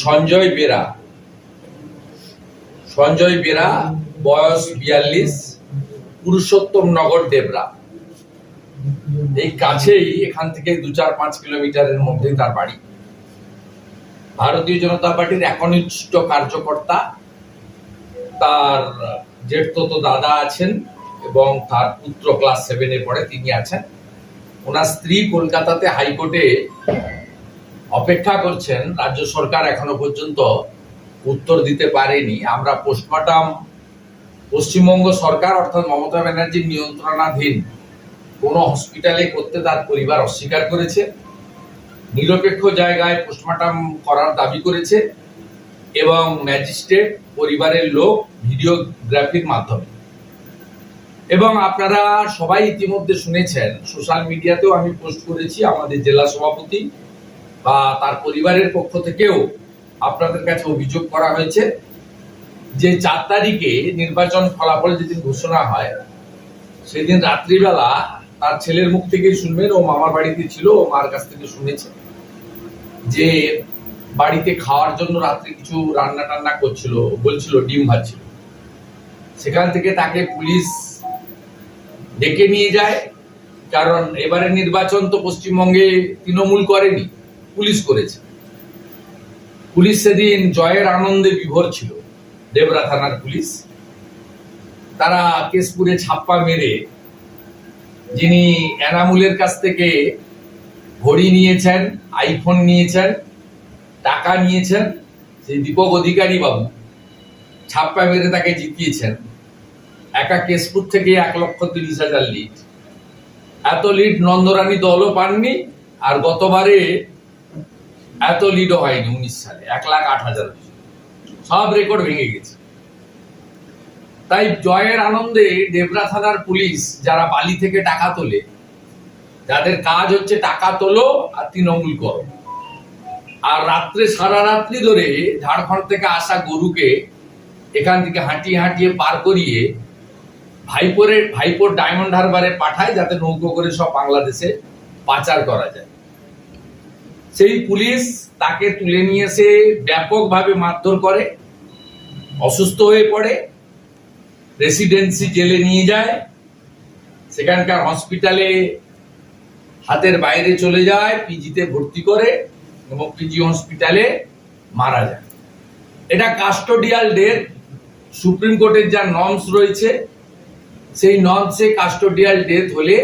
সঞ্জয় বেরা। সঞ্জয় বেরা, বয়স 42, পুরুষোত্তম নগর, দেবরা। এই কাছেই, এখান থেকে 2-4-5 কিলোমিটারের মধ্যে তার বাড়ি। ভারতীয় জনতা পার্টির একনিষ্ঠ কার্যকর্তা। তার জেঠতো দাদা আছেন এবং তার পুত্র ক্লাস 7-এ পড়ে, তিনি আছেন। ওনার স্ত্রী কলকাতাতে হাইকোর্টে অপেক্ষা করছেন। রাজ্য সরকার এখনো পর্যন্ত উত্তর দিতে পারেনি। আমরা পোস্টমর্টম পশ্চিমবঙ্গ সরকার অর্থাৎ মমতা ব্যানার্জির নিয়ন্ত্রণাধীন কোন হসপিটালে করতে তার পরিবার অস্বীকার করেছে। নিরপেক্ষ জায়গায় পোস্টমর্টম করার দাবি করেছে এবং ম্যাজিস্ট্রেট পরিবারের লোক ভিডিওগ্রাফির মাধ্যমে। এবং আপনারা সবাই ইতিমধ্যে শুনেছেন, সোশ্যাল মিডিয়াতেও আমি পোস্ট করেছি, আমাদের জেলা সভাপতি বা তার পরিবারের পক্ষ থেকেও আপনাদের কাছে অভিযোগ করা হয়েছে যে 4 তারিখে নির্বাচন ফলাফল যেদিন ঘোষণা হয় সেদিন রাত্রিবেলা তার ছেলের মুখ থেকে শুনবেন, ও মামার বাড়িতে ছিল, ও মার কাছ থেকে শুনেছে যে বাড়িতে খাওয়ার জন্য রাত্রে কিছু রান্না টান্না করছিল, বলছিল ডিম ভাজছিল। সেখান থেকে তাকে পুলিশ ডেকে নিয়ে যায়, কারণ এবারে নির্বাচন তো পশ্চিমবঙ্গে তৃণমূল করেনি, পুলিশ করেছে। পুলিশ সেদিন জয়ের আনন্দে বিভোর ছিল, দেবরা থানার পুলিশ। তারা কেশপুরে ছাপ্পা মেরে যিনি এনামুলের কাছ থেকে ঘড়ি নিয়েছেন, আইফোন নিয়েছেন, টাকা নিয়েছেন, সেই দীপক অধিকারী বাবু ছাপ্পা মেরে তাকে জিতিয়েছেন। একা কেশপুর থেকে 1,30,000 লিড। এত লিড নন্দরানী দলও পাননি, আর গতবারে এত লিডও হয়নি 19 সালে, 1,08,000। সব রেকর্ড ভেঙে গেছে। তাই জয়ের আনন্দে দেবরা থানার পুলিশ, যারা বালি থেকে টাকা তোলে, যাদের কাজ হচ্ছে টাকা তোলো আর তৃণমূল করো, আর রাত্রে সারা রাত্রি ধরে ঝাড়খণ্ড থেকে আসা গরুকে এখান থেকে হাঁটিয়ে হাঁটিয়ে পার করিয়ে ভাইপোর ডায়মন্ড হারবারে পাঠায়, যাতে নৌকো করে সব বাংলাদেশে পাচার করা যায়। সেই পুলিশ তাকে তুলে নিয়ে এসে ব্যাপকভাবে মারধর করে, অসুস্থ হয়ে পড়ে, রেসিডেন্সি জেলে নিয়ে যায়, সেখানকার হসপিটালে হাতের বাইরে চলে যায়, পিজিতে ভর্তি করে এবং পিজি হসপিটালে মারা যায়। এটা কাস্টোডিয়াল ডেথ। সুপ্রিম কোর্টের যা নর্মস রয়েছে, সেই নর্মসে কাস্টোডিয়াল ডেথ হলে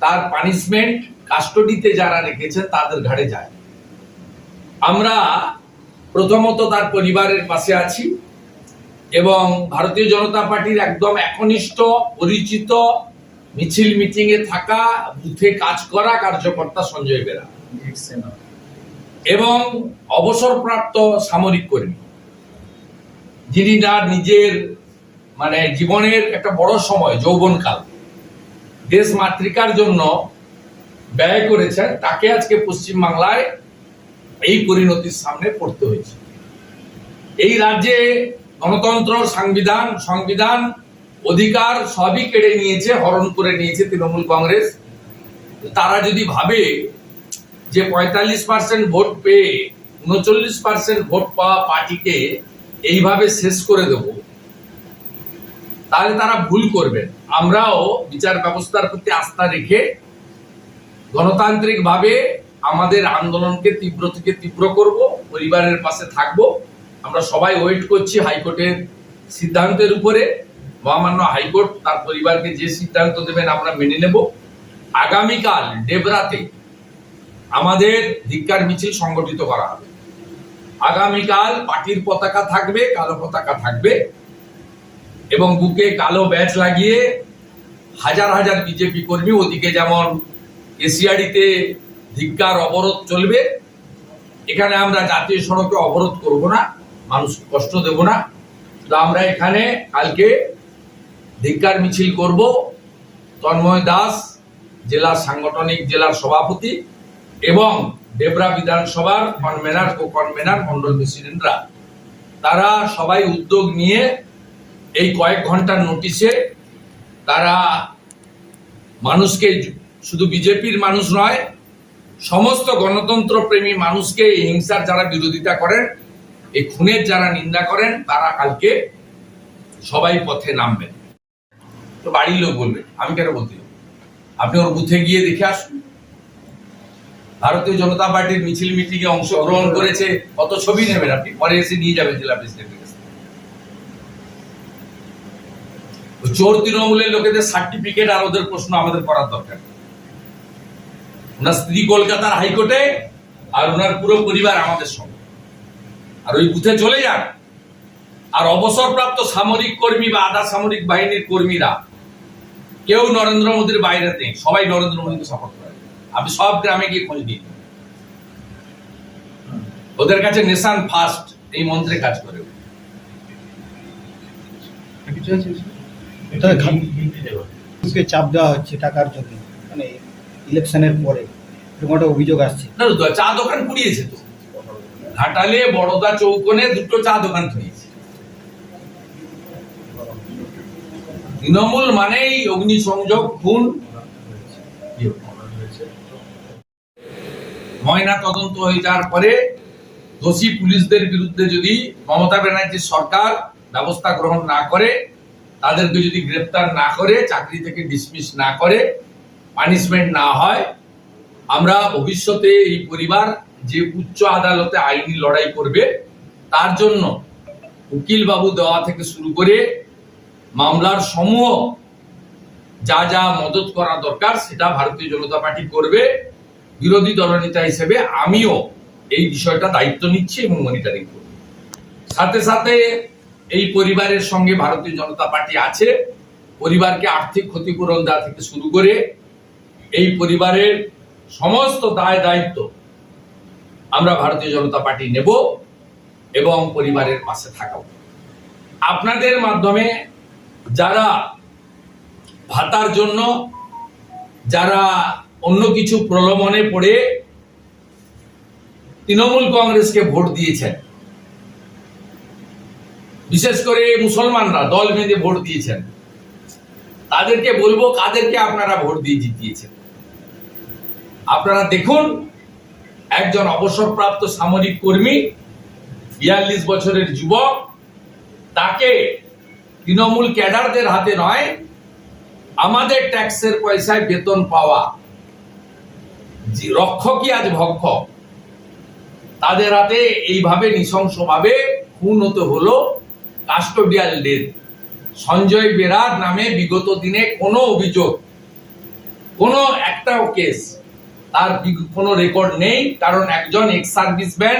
তার পানিশমেন্ট কাস্টোডিতে যারা রেখেছেন তাদের ঘাড়ে যায়। আমরা প্রথমত তার পরিবারের পাশে আছি এবং ভারতীয় জনতা পার্টির একদম একনিষ্ঠ, পরিচিত, মিছিল মিটিং এ থাকা, বুথে কাজ করা কার্যকর্তা সঞ্জয় বেরা এবং অবসরপ্রাপ্ত সামরিক কর্মী, যিনি তার নিজের জীবনের একটা বড় সময়, যৌবনকাল, দেশ মাতৃকার জন্য ব্যয় করেছেন। তাকে আজকে পশ্চিমবাংলায় এই পরিণতির সামনে পড়তে হয়েছে। এই রাজ্যে গণতন্ত্র, সংবিধান, অধিকার সবই কেড়ে নিয়েছে, হরণ করে নিয়েছে তৃণমূল কংগ্রেস। তারা যদি ভাবে যে 45% ভোট পেয়ে 39% ভোট পাওয়া পার্টিকে এইভাবে শেষ করে দেব, তাহলে তারা ভুল করবেন। আমরাও বিচার ব্যবস্থার প্রতি আস্থা রেখে গণতান্ত্রিক ভাবে আমাদের আন্দোলনকে তীব্র থেকে তীব্র করব, পরিবারের পাশে থাকব। আমরা সবাই ওয়েট করছি হাইকোর্টের সিদ্ধান্তের উপরে। মহামান্য হাইকোর্ট তার পরিবারকে যে সিদ্ধান্ত দেবেন আমরা মেনে নেব। আগামীকাল ডেবরাতে আমাদের ধিক্কার মিছিল সংগঠিত করা হবে। আগামীকাল পার্টির পতাকা থাকবে, কালো পতাকা থাকবে এবং বুকে কালো ব্যাজ লাগিয়ে হাজার হাজার বিজেপি কর্মী, ওদিকে যেমন এশিয়াডিতে ধিক্কার অবরোধ চলবে, এখানে আমরা জাতীয় সড়কে অবরোধ করব না, মানুষকে কষ্ট দেব না। তো আমরা এখানে কালকে ধিক্কার মিছিল করব। তন্ময় দাস, জেলার সাংগঠনিক জেলার সভাপতি, এবং ডেবরা বিধানসভার কনভেনার, কো-কনভেনার, মন্ডল প্রেসিডেন্টরা, তারা সবাই উদ্যোগ নিয়ে এই কয়েক ঘন্টার নোটিশে তারা মানুষকে, শুধু বিজেপির মানুষ নয়, সমস্ত গণতন্ত্র প্রেমী মানুষকে এই হিংসার যারা বিরোধিতা করেন, এই খুনের যারা নিন্দা করেন, তারা কালকে সবাই পথে নামবেন। তো বাড়ির লোক বলবে, আমি কেন বলতে যাব? আপনি ওর বুথে গিয়ে দেখে আসুন। ভারতীয় জনতা পার্টির মিছিল মিটিং এ অংশগ্রহণ করেছে, কত ছবি নেবেন আপনি, পরে এসে নিয়ে যাবেন জেলা প্রেসিডেন্টের কাছে। চোর তৃণমূলের লোকেদের সার্টিফিকেট আর ওদের প্রশ্ন আমাদের করার দরকার। ওনার স্ত্রী কলকাতার হাইকোর্টে, আর ওনার পুরো পরিবার আমাদের সঙ্গে। আর ওই বুথে চলে যান। আর অবসরপ্রাপ্ত সামরিক কর্মী বা আধা সামরিক বাহিনীর কর্মীরা কেউ নরেন্দ্র মোদীর বাইরে নেই, সবাই নরেন্দ্র মোদীকে সাপোর্ট করে। আপনি সব গ্রামে গিয়ে খোঁজ নিন, ওদের কাছে নেশান ফার্স্ট এই মন্ত্রে কাজ করে। চাপ দেওয়া হচ্ছে টাকার জন্য, মানে ইলেকশনের পরে একটা অভিযোগ আসছে। না, চা দোকান পুড়িয়েছে তো ঘাটালে বড়দা চৌকনে, দুটো চা দোকান পুড়িয়েছে। তৃণমূল মানেই অগ্নিসংযোগ, খুন। ময়না তদন্ত হয়ে যাওয়ার পরে দোষী পুলিশদের বিরুদ্ধে যদি মমতা ব্যানার্জির সরকার ব্যবস্থা গ্রহণ না করে, তাদেরকে যদি গ্রেপ্তার না করে, চাকরি থেকে ডিসমিস না করে, পানিশমেন্ট না হয়, আমরা ভবিষ্যতে এই পরিবার যে উচ্চ আদালতে আইনি লড়াই করবে, তার জন্য উকিল বাবু দেওয়া থেকে শুরু করে মামলার সমূহ যা যা মদত করা দরকার সেটা ভারতীয় জনতা পার্টি করবে। বিরোধী দলনেতা হিসেবে আমিও এই বিষয়টা দায়িত্ব নিচ্ছি এবং মনিটরিং করব। সাথে সাথে এই পরিবারের সঙ্গে ভারতীয় জনতা পার্টি আছে। পরিবারকে আর্থিক ক্ষতিপূরণ দেওয়া থেকে শুরু করে এই পরিবারের সমস্ত দায় দায়িত্ব আমরা ভারতীয় জনতা পার্টি নেব এবং পরিবারের পাশে থাকব। আপনাদের মাধ্যমে যারা ভাতার জন্য, যারা অন্য কিছু প্রলোভনে পড়ে তৃণমূল কংগ্রেসকে ভোট দিয়েছেন, বিশেষ করে মুসলমানরা দল বেঁধে ভোট দিয়েছেন, তাদেরকে বলবো কাদেরকে আপনারা ভোট দিয়ে জিতিয়েছেন। আপনারা দেখুন, একজন অবসরপ্রাপ্ত সামরিক কর্মী, 42 বছরের যুবক, তাকে তৃণমূল ক্যাডারদের হাতে নয়, আমাদের ট্যাক্সের পয়সায় বেতন পাওয়া রক্ষকই আজ ভক্ষক, তাদের হাতে এইভাবে নৃশংসভাবে খুন হতে হলো। Custodial death. সঞ্জয় বেরার নামে বিগত দিনে কোনো অভিযোগ, কোনো একটাও কেস, তার কোনো রেকর্ড নেই। কারণ একজন এক্স সার্ভিসম্যান,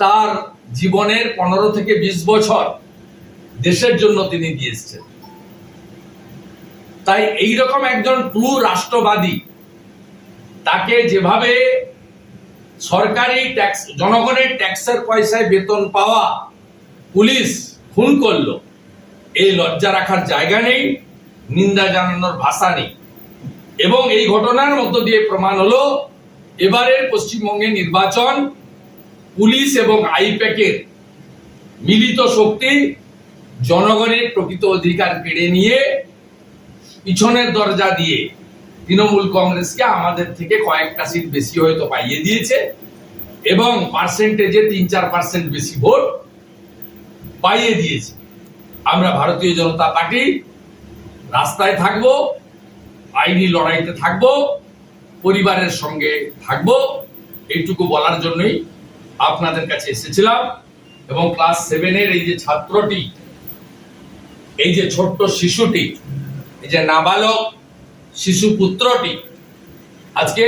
তার জীবনের 15 থেকে 20 বছর দেশের জন্য তিনি দিয়েছেন। তাই এইরকম একজন ট্রু রাষ্ট্রবাদী, তাকে যেভাবে সরকারি ট্যাক্স, জনগণের ট্যাক্সের পয়সায় বেতন পাওয়া পুলিশ খুন করলো, এই লজ্জা রাখার জায়গা নেই, নিন্দা জানানোর ভাষা নেই। এবং এই ঘটনার মধ্য দিয়ে প্রমাণ হলো এবারের পশ্চিমবঙ্গের নির্বাচন পুলিশ এবং আইপ্যাকের মিলিত শক্তি জনগণের প্রকৃত অধিকার কেড়ে নিয়ে পিছনের দরজা দিয়ে তৃণমূল কংগ্রেসকে আমাদের থেকে কয়েকটা সিট বেশি হয়তো পাইয়ে দিয়েছে এবং পার্সেন্টেজে 3-4% বেশি ভোট পাইয়ে দিয়েছে। আমরা ভারতীয় জনতা পার্টি রাস্তায় থাকব, আইনি লড়াইতে থাকব, পরিবারের সঙ্গে থাকব, এইটুকু বলার জন্যই আপনাদের কাছে এসেছিলাম। এবং ক্লাস 7-এর এই যে ছাত্রটি, এই যে ছোট্ট শিশুটি, এই যে নাবালক শিশু পুত্রটি, আজকে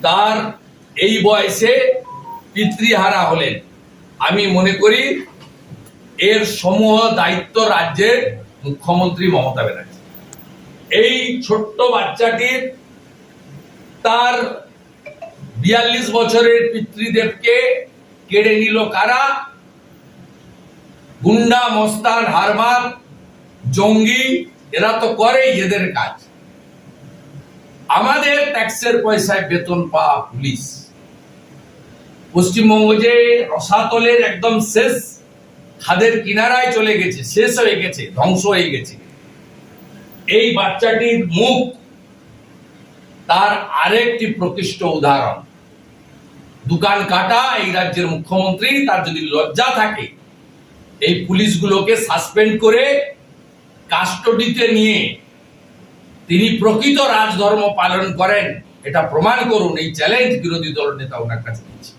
তার এই বয়সে পিতৃহারা হলেন। আমি মনে করি এর সমূহ দায়িত্ব রাজ্যের মুখ্যমন্ত্রী মমতা ব্যানার্জি। এই ছোট্ট বাচ্চাটির, তার 42 বছরের পিতৃদেবকে কেড়ে নিল কারা? গুন্ডা, মস্তান, হারমার, জঙ্গি, এরা তো করেই এদের কাজ। আমাদের ট্যাক্সের পয়সায় বেতন পাওয়া পুলিশ পশ্চিমবঙ্গ যে রসাতলের একদম শেষ খাদের কিনারায় চলে গেছে, শেষ হয়ে গেছে, ধ্বংস হয়ে গেছে। এই বাচ্চাটির মুখ তার আরেকটি প্রকৃষ্ট উদাহরণ। দোকান কাটা এই রাজ্যের মুখ্যমন্ত্রী, তার যদি লজ্জা থাকে এই পুলিশগুলোকে সাসপেন্ড করে কাস্টডিতে নিয়ে তিনি প্রকৃত রাজধর্ম পালন করেন, এটা প্রমাণ করুন। এই চ্যালেঞ্জ বিরোধী দল নেতা ওনার কাছে দিচ্ছে।